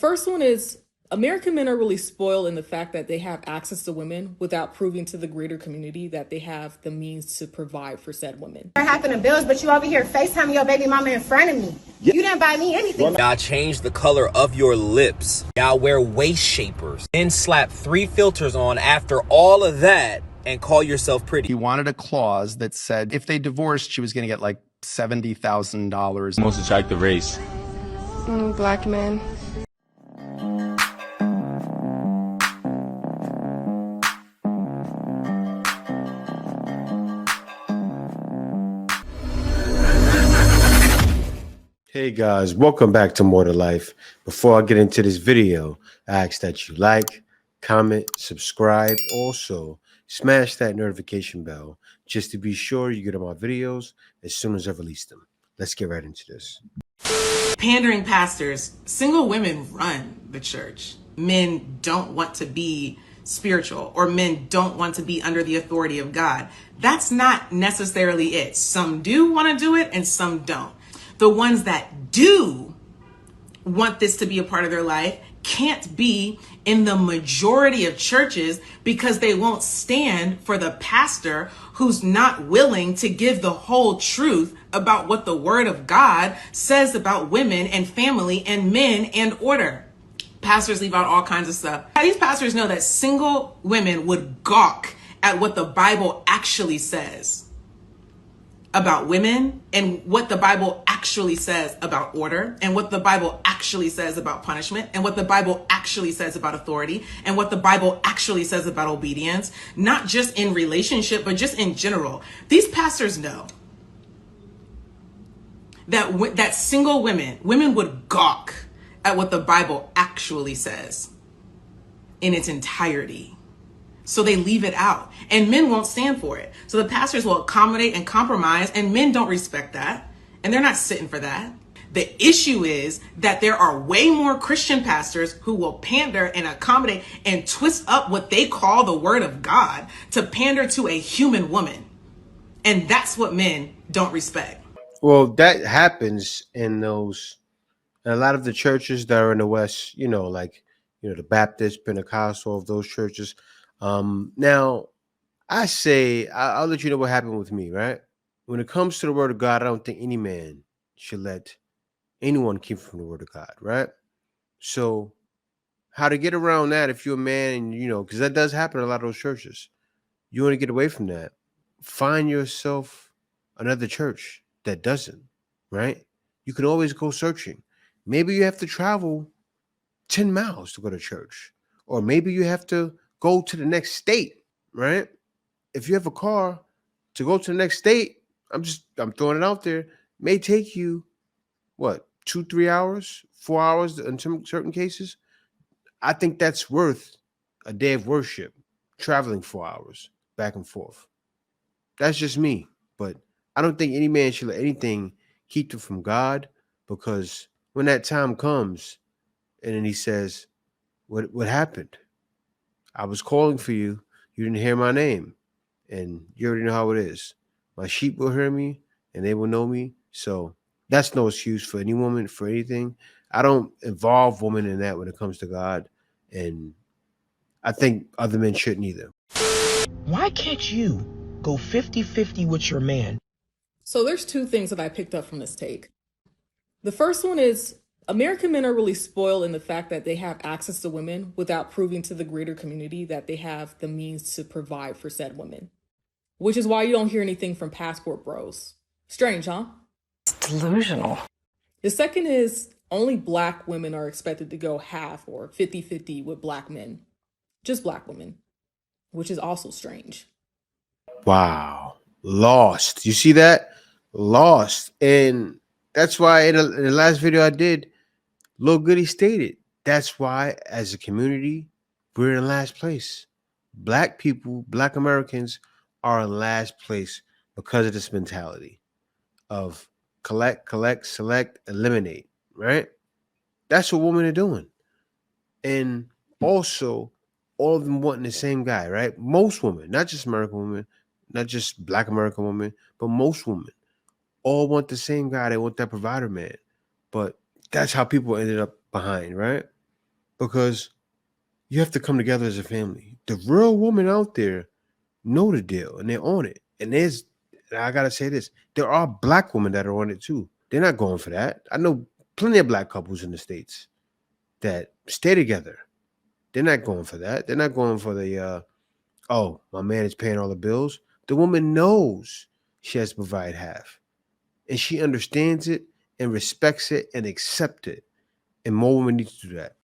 first one is American men are really spoiled in the fact that they have access to women without proving to the greater community that they have the means to provide for said women. Having the bills, but you over here FaceTiming your baby mama in front of me. You didn't buy me anything. Y'all change the color of your lips. Y'all wear waist shapers. Then slap 3 filters on after all of that and call yourself pretty. He wanted a clause that said if they divorced, she was going to get like $70,000. Most attractive race. Black men. Hey guys, welcome back to More to Life. Before I get into this video, I ask that you like, comment, subscribe. Also, smash that notification bell just to be sure you get all my videos as soon as I release them. Let's get right into this. Pandering pastors, single women run the church. Men don't want to be spiritual, or men don't want to be under the authority of God. That's not necessarily it. Some do want to do it and some don't. The ones that do want this to be a part of their life can't be in the majority of churches because they won't stand for the pastor who's not willing to give the whole truth about what the word of God says about women and family and men and order. Pastors leave out all kinds of stuff. These pastors know that single women would gawk at what the Bible actually says about women and what the Bible actually says about order and what the Bible actually says about punishment and what the Bible actually says about authority and what the Bible actually says about obedience, not just in relationship, but just in general. These pastors know that single women would gawk at what the Bible actually says in its entirety. So they leave it out and men won't stand for it. So the pastors will accommodate and compromise and men don't respect that. And they're not sitting for that. The issue is that there are way more Christian pastors who will pander and accommodate and twist up what they call the word of God to pander to a human woman. And that's what men don't respect. Well, that happens in a lot of the churches that are in the West, the Baptist, Pentecostal, of those churches. Now, I'll let you know what happened with me, right? When it comes to the word of God, I don't think any man should let anyone keep from the word of God, right? So how to get around that if you're a man and, because that does happen in a lot of those churches. You want to get away from that. Find yourself another church that doesn't, right? You can always go searching. Maybe you have to travel 10 miles to go to church, or maybe you have to go to the next state, right? If you have a car to go to the next state, I'm throwing it out there, may take you, 2-3 hours, 4 hours in certain cases. I think that's worth a day of worship, traveling 4 hours back and forth. That's just me. But I don't think any man should let anything keep them from God, because when that time comes and then he says, what happened? I was calling for you. You didn't hear my name. And you already know how it is. My sheep will hear me and they will know me. So that's no excuse for any woman, for anything. I don't involve women in that when it comes to God. And I think other men shouldn't either. Why can't you go 50-50 with your man? So there's 2 things that I picked up from this take. The first one is American men are really spoiled in the fact that they have access to women without proving to the greater community that they have the means to provide for said women, which is why you don't hear anything from passport bros. Strange, huh? It's delusional. The second is only Black women are expected to go half or 50-50 with Black men, just Black women, which is also strange. Wow. Lost. You see that? Lost. And that's why in the last video I did, Lil Goody stated, that's why as a community, we're in last place. Black people, Black Americans are in last place because of this mentality of collect, select, eliminate, right? That's what women are doing. And also, all of them wanting the same guy, right? Most women, not just American women, not just Black American women, but most women all want the same guy. They want that provider man. But that's how people ended up behind, right? because you have to come together as a family. The real women out there know the deal and they're on it. And I gotta say this, there are black women that are on it too. They're not going for that. I know plenty of black couples in the States that stay together. They're not going for that. They're not going for the oh, my man is paying all the bills. The woman knows she has to provide half. And she understands it and respects it and accepts it. And more women need to do that.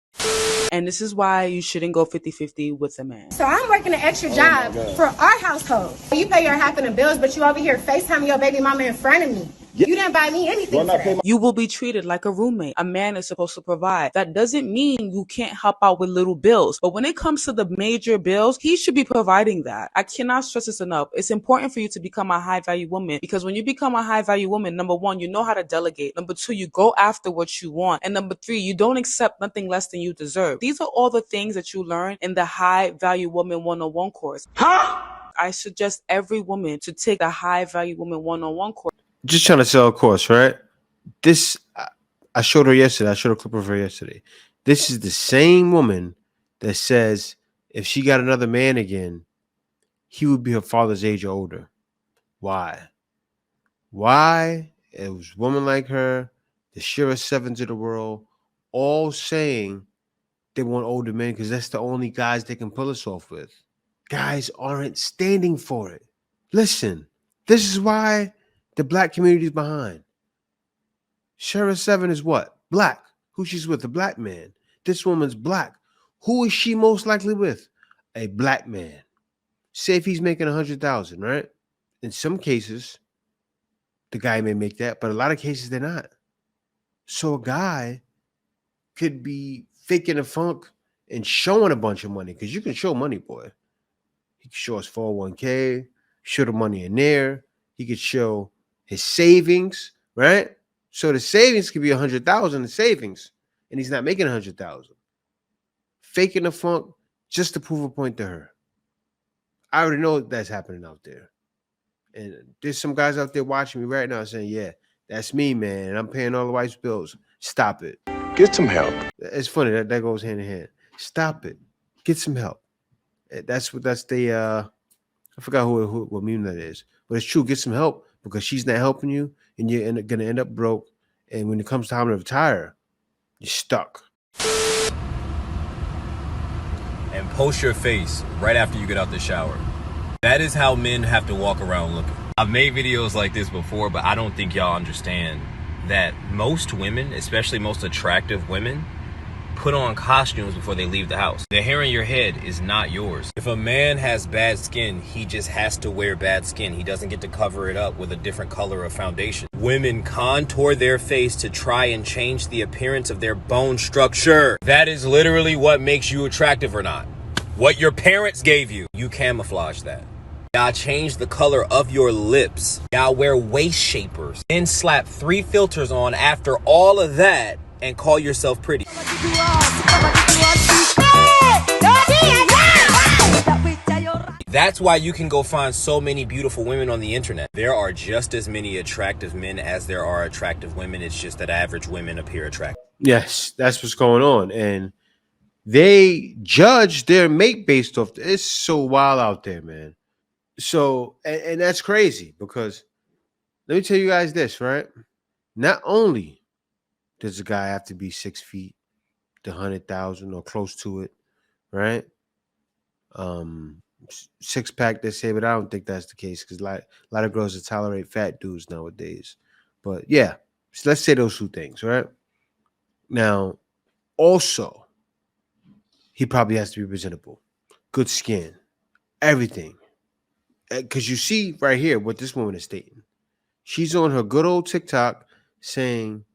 And this is why you shouldn't go 50-50 with a man. So I'm working an extra job for our household. You pay your half of the bills, but you over here FaceTiming your baby mama in front of me. You didn't buy me anything for that. You will be treated like a roommate. A man is supposed to provide. That doesn't mean you can't help out with little bills. But when it comes to the major bills, he should be providing that. I cannot stress this enough. It's important for you to become a high value woman, because when you become a high value woman, number one, you know how to delegate. Number two, you go after what you want. And number three, you don't accept nothing less than you deserve. These are all the things that you learn in the High Value Woman 101 course. I suggest every woman to take the High Value Woman 101 course. Just trying to sell a course, right? This, I showed her yesterday. I showed a clip of her yesterday. This is the same woman that says if she got another man again, he would be her father's age or older. Why? Why? It was women like her, the Shira Sevens of the world, all saying they want older men because that's the only guys they can pull us off with. Guys aren't standing for it. Listen, this is why the black community is behind. Shara 7 is what? Black. Who she's with? A black man. This woman's black. Who is she most likely with? A black man. Say if he's making 100,000, right? In some cases, the guy may make that, but a lot of cases they're not. So a guy could be faking a funk and showing a bunch of money, because you can show money, boy. He can show his 401k, show the money in there. He could show his savings, right? So the savings could be 100,000 in savings, and he's not making 100,000. Faking the funk just to prove a point to her. I already know that's happening out there. And there's some guys out there watching me right now saying, yeah, that's me, man. I'm paying all the wife's bills. Stop it. Get some help. It's funny that goes hand in hand. Stop it. Get some help. That's the I forgot what meme that is, but it's true. Get some help, because she's not helping you, and you're gonna end up broke. And when it comes time to retire, you're stuck. And post your face right after you get out the shower. That is how men have to walk around looking. I've made videos like this before, but I don't think y'all understand that most women, especially most attractive women, put on costumes before they leave the house. The hair in your head is not yours. If a man has bad skin, he just has to wear bad skin. He doesn't get to cover it up with a different color of foundation. Women contour their face to try and change the appearance of their bone structure. That is literally what makes you attractive or not. What your parents gave you, you camouflage that. Y'all change the color of your lips. Y'all wear waist shapers. Then slap 3 filters on after all of that and call yourself pretty. That's why you can go find so many beautiful women on the internet. There are just as many attractive men as there are attractive women. It's just that average women appear attractive. Yes, that's what's going on. And they judge their mate based off. It's so wild out there, man. So, and that's crazy, because let me tell you guys this, right? Not only does a guy have to be 6 feet to 100,000 or close to it, right? 6-pack, they say, but I don't think that's the case, because a lot of girls that tolerate fat dudes nowadays. But yeah, so let's say those 2 things, right? Now, also, he probably has to be presentable, good skin, everything. Because you see right here what this woman is stating. She's on her good old TikTok saying,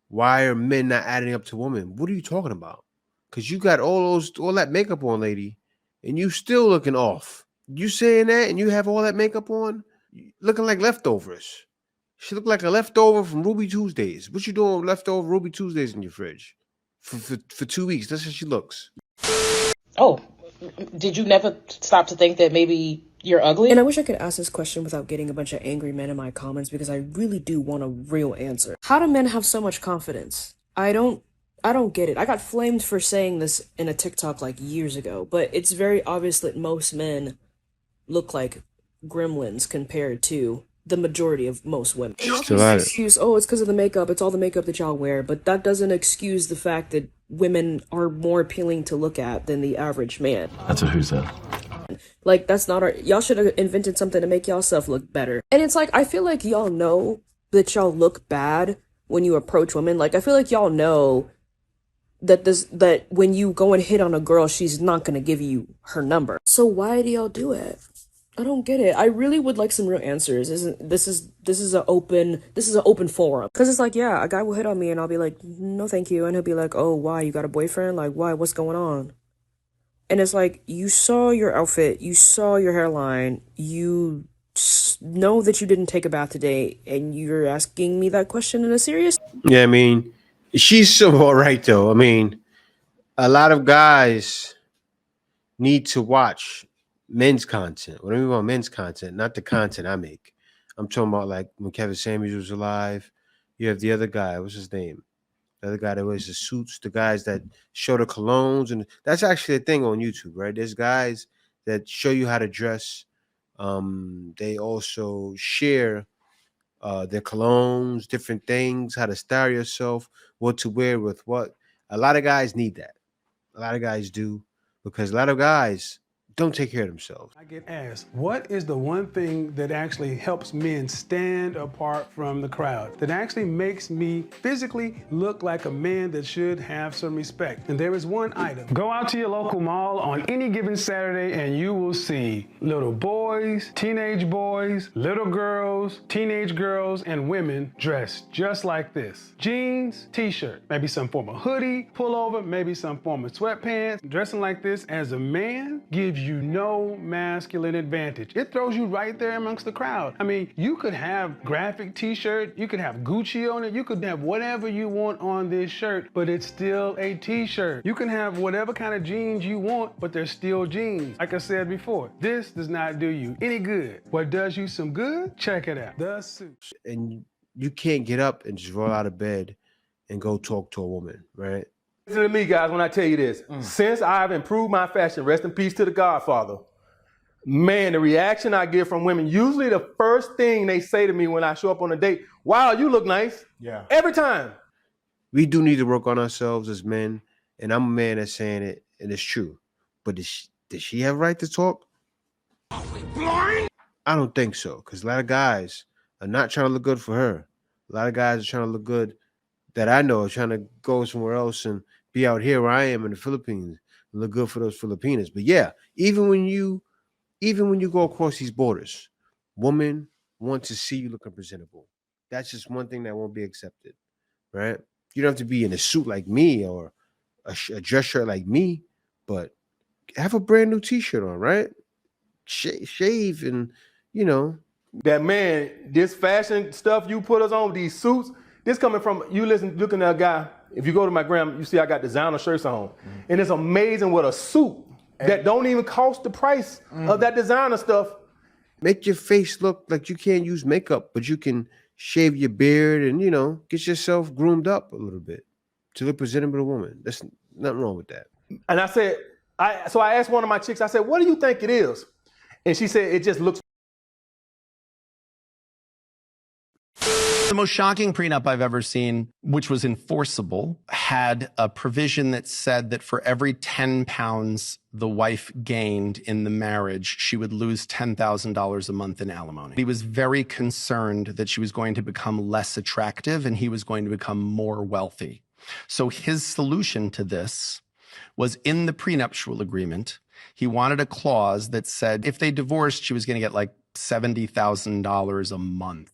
why are men not adding up to women? What are you talking about? Because you got all that makeup on, lady, and you still looking off. You saying that, and you have all that makeup on, looking like leftovers. She looked like a leftover from Ruby Tuesdays. What you doing with leftover Ruby Tuesdays in your fridge? For 2 weeks. That's how she looks. Oh, did you never stop to think that maybe you're ugly? And I wish I could ask this question without getting a bunch of angry men in my comments, because I really do want a real answer. How do men have so much confidence? I don't I don't get it. I got flamed for saying this in a TikTok like years ago, but it's very obvious that most men look like gremlins compared to the majority of most women. And y'all Still can at it. excuse, oh, it's because of the makeup, it's all the makeup that y'all wear, but that doesn't excuse the fact that women are more appealing to look at than the average man. That's a who's that? Like, that's not our, y'all should have invented something to make y'allself look better. And it's like, I feel like y'all know that y'all look bad when you approach women. Like, I feel like y'all know that when you go and hit on a girl, she's not gonna give you her number. So why do y'all do it? I don't get it. I really would like some real answers. This is an open forum. Cause it's like, yeah, a guy will hit on me and I'll be like, no, thank you, and he'll be like, oh, why, you got a boyfriend? Like, why? What's going on? And it's like, you saw your outfit, you saw your hairline, you know that you didn't take a bath today, and you're asking me that question in a serious. Yeah, I mean, she's so all right though. I mean, a lot of guys need to watch men's content. What do we want? Men's content, not the content I make. I'm talking about like when Kevin Samuels was alive. You have the other guy. What's his name? The other guy that wears the suits. The guys that show the colognes, and that's actually a thing on YouTube, right? There's guys that show you how to dress. They also share their colognes, different things, how to style yourself, what to wear with what. A lot of guys need that. A lot of guys do, because a lot of guys don't take care of themselves. I get asked, what is the one thing that actually helps men stand apart from the crowd, that actually makes me physically look like a man that should have some respect? And there is one item. Go out to your local mall on any given Saturday and you will see little boys, little girls, teenage girls, and women dressed just like this. Jeans, t-shirt, maybe some form of hoodie, pullover, maybe some form of sweatpants. Dressing like this as a man gives you no masculine advantage. It throws you right there amongst the crowd. I mean, you could have graphic t-shirt, you could have Gucci on it, you could have whatever you want on this shirt, but it's still a t-shirt. You can have whatever kind of jeans you want, but they're still jeans. Like I said before, this does not do you any good. What does you some good? Check it out. The Suit. And you can't get up and just roll out of bed and go talk to a woman, right? Listen to me, guys, when I tell you this. Since I've improved my fashion, rest in peace to the Godfather, man, the reaction I get from women, usually the first thing they say to me when I show up on a date, wow, you look nice. Yeah. Every time. We do need to work on ourselves as men, and I'm a man that's saying it, and it's true. But does she have a right to talk? Are we blind? I don't think so, because a lot of guys are not trying to look good for her. A lot of guys are trying to look good that I know are trying to go somewhere else and be out here where I am in the Philippines and look good for those Filipinas. But yeah, even when you go across these borders, women want to see you looking presentable. That's just one thing that won't be accepted, right? You don't have to be in a suit like me or a dress shirt like me, but have a brand new t-shirt on, right? Shave and, you know. That man, this fashion stuff you put us on, these suits, this coming from, looking at a guy, if you go to my gram, you see I got designer shirts on. And it's amazing what a suit that don't even cost the price of that designer stuff. Make your face look like you can't use makeup, but you can shave your beard and, you know, get yourself groomed up a little bit to look presentable to a woman. There's nothing wrong with that. And I said, so I asked one of my chicks, I said, what do you think it is? And she said, it just looks. The most shocking prenup I've ever seen, which was enforceable, had a provision that said that for every 10 pounds the wife gained in the marriage, she would lose $10,000 a month in alimony. He was very concerned that she was going to become less attractive and he was going to become more wealthy. So his solution to this was in the prenuptial agreement. He wanted a clause that said if they divorced, she was going to get like $70,000 a month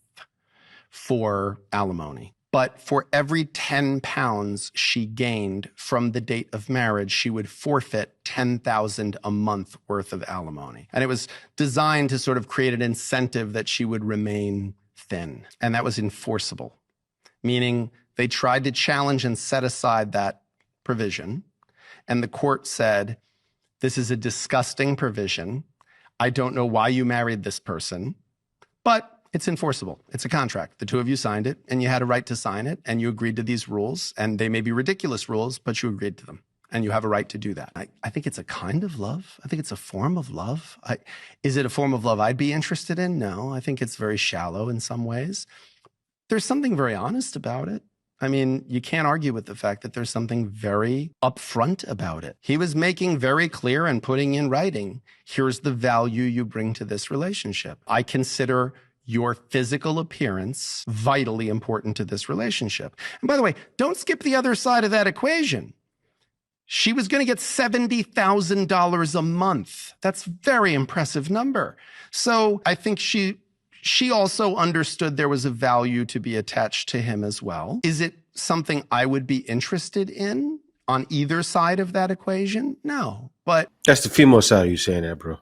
for alimony. But for every 10 pounds she gained from the date of marriage, she would forfeit $10,000 a month worth of alimony. And it was designed to sort of create an incentive that she would remain thin. And that was enforceable, meaning they tried to challenge and set aside that provision. And the court said, this is a disgusting provision. I don't know why you married this person, but It's enforceable. It's a contract. The two of you signed it, and you had a right to sign it, and you agreed to these rules, and they may be ridiculous rules, but you agreed to them, and you have a right to do that. I think it's a kind of love. I think it's a form of love. Is it a form of love I'd be interested in? No, I think it's very shallow in some ways. There's something very honest about it. I mean, you can't argue with the fact that there's something very upfront about it. He was making very clear and putting in writing, here's the value you bring to this relationship. I consider your physical appearance vitally important to this relationship. And by the way, don't skip the other side of that equation. She was going to get $70,000 a month. That's a very impressive number. So I think she also understood there was a value to be attached to him as well. Is it something I would be interested in on either side of that equation? No, but that's the female side of you saying that, bro.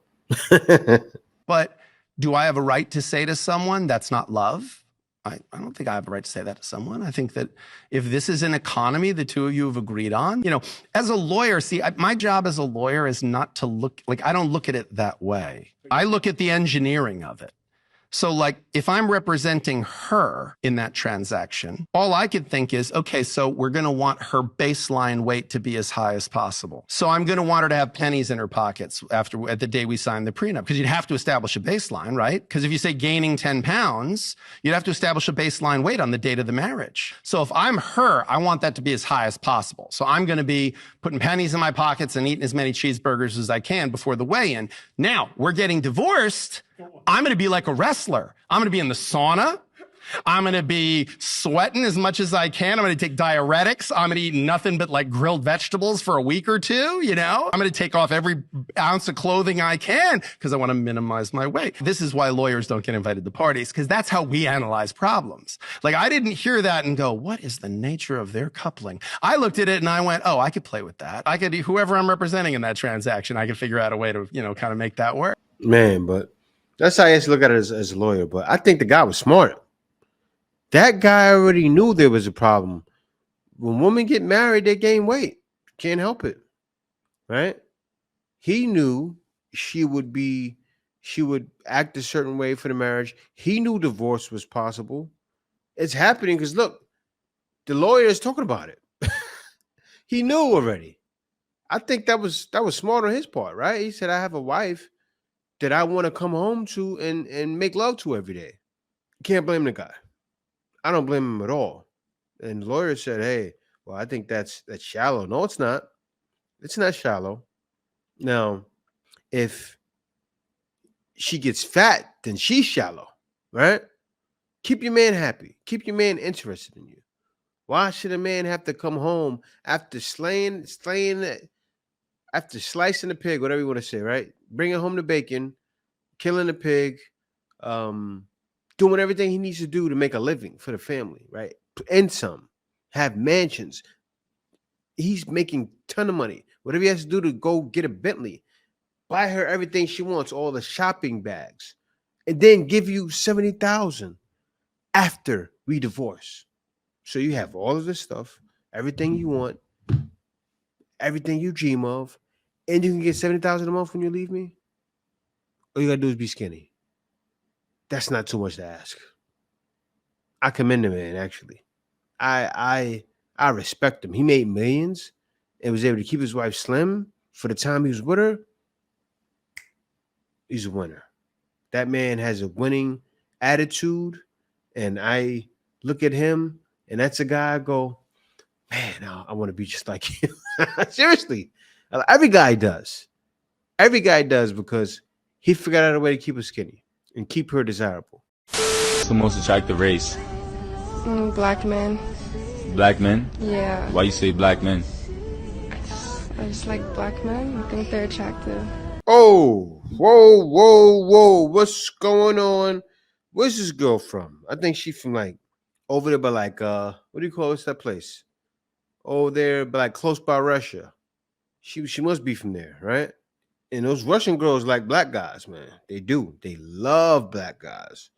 But do I have a right to say to someone that's not love? I don't think I have a right to say that to someone. I think that if this is an economy the two of you have agreed on, as a lawyer, see, my job as a lawyer is not to look like, I don't look at it that way. I look at the engineering of it. So like if I'm representing her in that transaction, all I could think is, okay, so we're going to want her baseline weight to be as high as possible. So I'm going to want her to have pennies in her pockets at the day we sign the prenup, because you'd have to establish a baseline, right? Because if you say gaining 10 pounds, you'd have to establish a baseline weight on the date of the marriage. So if I'm her, I want that to be as high as possible. So I'm going to be putting pennies in my pockets and eating as many cheeseburgers as I can before the weigh-in. Now we're getting divorced. I'm going to be like a wrestler. I'm going to be in the sauna. I'm going to be sweating as much as I can. I'm going to take diuretics. I'm going to eat nothing but like grilled vegetables for a week or two, I'm going to take off every ounce of clothing I can because I want to minimize my weight. This is why lawyers don't get invited to parties, because that's how we analyze problems. Like I didn't hear that and go, what is the nature of their coupling? I looked at it and I went, oh, I could play with that. I could, whoever I'm representing in that transaction, I could figure out a way to, kind of make that work. Man, but that's how I used to look at it as a lawyer. But I think the guy was smart. That guy already knew there was a problem. When women get married, they gain weight. Can't help it. Right? He knew she would act a certain way for the marriage. He knew divorce was possible. It's happening because look, the lawyer is talking about it. He knew already. I think that was smart on his part, right? He said, I have a wife that I want to come home to and make love to every day. Can't blame the guy. I don't blame him at all. And the lawyer said, hey, well, I think that's shallow. No, it's not. It's not shallow. Now, if she gets fat, then she's shallow, right? Keep your man happy. Keep your man interested in you. Why should a man have to come home after after slicing the pig, whatever you want to say, right? Bringing home the bacon, killing the pig, doing everything he needs to do to make a living for the family, right? And some, have mansions. He's making a ton of money. Whatever he has to do to go get a Bentley, buy her everything she wants, all the shopping bags, and then give you $70,000 after we divorce. So you have all of this stuff, everything you want, everything you dream of, and you can get $70,000 a month when you leave me. All you gotta do is be skinny. That's not too much to ask. I commend the man, actually. I respect him. He made millions and was able to keep his wife slim for the time he was with her. He's a winner. That man has a winning attitude, and I look at him, and that's a guy I go, man, I want to be just like you. Seriously. Every guy does. Every guy does, because he figured out a way to keep her skinny and keep her desirable. What's the most attractive race? Black men. Black men? Yeah. Why you say black men? I just like black men. I think they're attractive. Oh, whoa. What's going on? Where's this girl from? I think she's from like over there by like what do you call that place? Over there by like close by Russia. She must be from there, right? And those Russian girls like black guys, man. They do. They love black guys.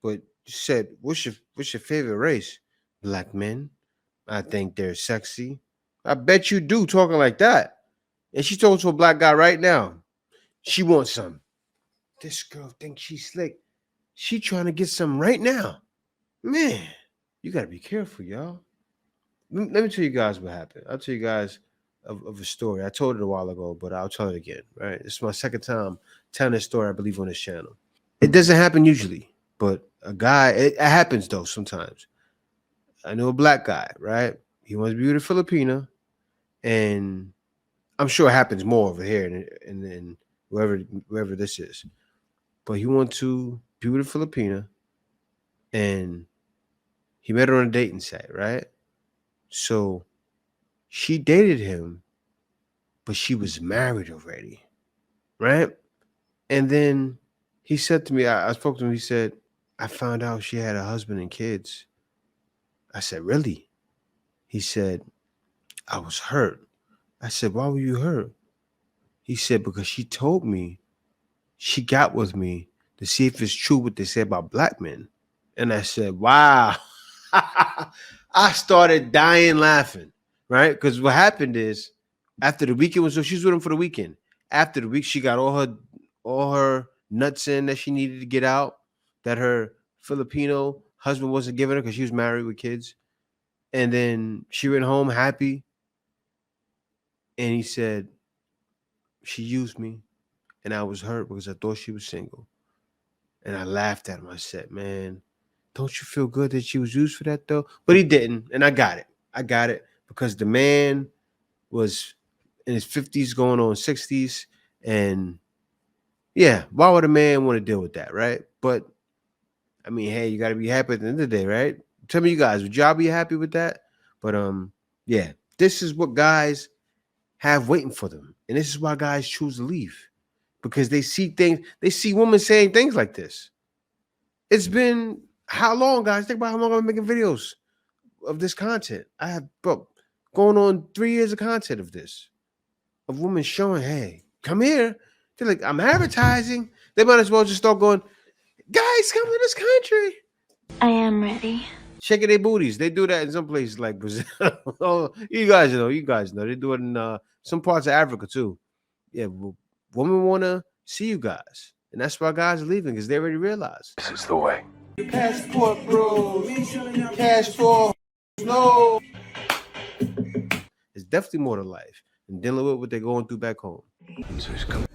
But you said, what's your favorite race? Black men. I think they're sexy. I bet you do, talking like that. And she's talking to a black guy right now. She wants some. This girl thinks she's slick. She trying to get something right now. Man, you got to be careful, y'all. Let me tell you guys what happened. I'll tell you guys of a story. I told it a while ago, but I'll tell it again, right? It's my second time telling this story, I believe, on this channel. It doesn't happen usually, but a guy, it happens though sometimes. I know a black guy, right? He wants to be with a Filipina, and I'm sure it happens more over here and wherever this is. But he wants to be with a Filipina, and he met her on a dating site, right? So she dated him, but she was married already, right? And then he said to me, I spoke to him, he said, I found out she had a husband and kids. I said, really? He said, I was hurt. I said, why were you hurt? He said, because she told me she got with me to see if it's true what they say about black men. And I said, wow. I started dying laughing, right? Because what happened is after the weekend was, so she was with him for the weekend. After the week, she got all her nuts in that she needed to get out, that her Filipino husband wasn't giving her because she was married with kids. And then she went home happy. And he said, she used me and I was hurt because I thought she was single. And I laughed at him. I said, man, don't you feel good that she was used for that though? But he didn't. And I got it. I got it because the man was in his 50s going on 60s. And yeah, why would a man want to deal with that, right? But I mean, hey, you got to be happy at the end of the day, right? Tell me, you guys, would y'all be happy with that? But yeah, this is what guys have waiting for them. And this is why guys choose to leave. Because they see things, they see women saying things like this. It's been how long, guys? Think about how long I've been making videos of this content. I have, bro, going on 3 years of content of this. Of women showing, hey, come here. They're like, I'm advertising. They might as well just start going, guys, come to this country. I am ready. Shaking their booties. They do that in some places like Brazil. Oh, you guys know. They do it in some parts of Africa too. Yeah, women want to see you guys. And that's why guys are leaving, because they already realize. This is the way. Passport, bro. Cash for no. It's definitely more to life than dealing with what they're going through back home. So he's coming.